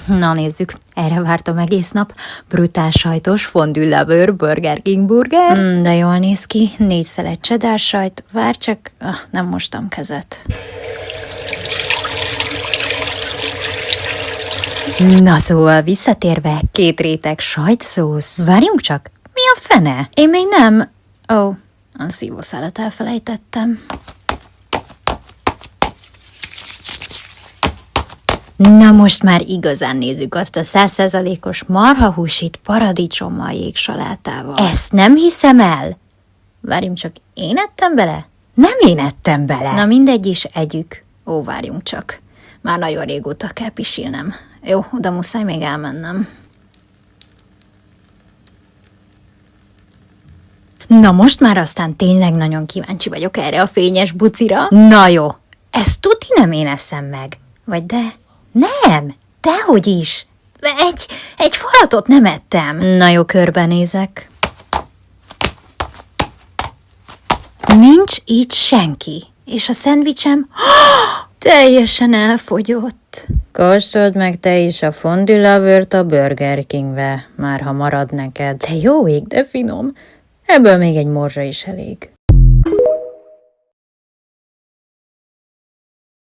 Na nézzük, erre vártam egész nap. Brutál sajtos fondue lover Burger King burger. De jól néz ki, 4 szelet cheddar sajt. Vár csak, nem mostam kezet. Na szóval visszatérve, 2 réteg sajtszósz. Várjunk csak, mi a fene? Én még nem... Ó, a szívószálat elfelejtettem. Na most már igazán nézzük azt a 100%-os marhahúsit paradicsommal jégsalátával. Ezt nem hiszem el. Várjunk csak, én ettem bele? Nem én ettem bele. Na mindegy is, együk. Ó, várjunk csak. Már nagyon régóta kell pisilnem. Jó, oda muszáj még elmennem. Na most már aztán tényleg nagyon kíváncsi vagyok erre a fényes bucira. Na jó, ezt tuti nem én eszem meg. Vagy de... Nem, dehogy is. Egy falatot nem ettem. Na jó, körbenézek. Nincs itt senki. És a szendvicsem teljesen elfogyott. Kóstold meg te is a fondue lovert a Burger Kingbe, már ha marad neked. De jó ég, de finom. Ebből még egy morzsa is elég.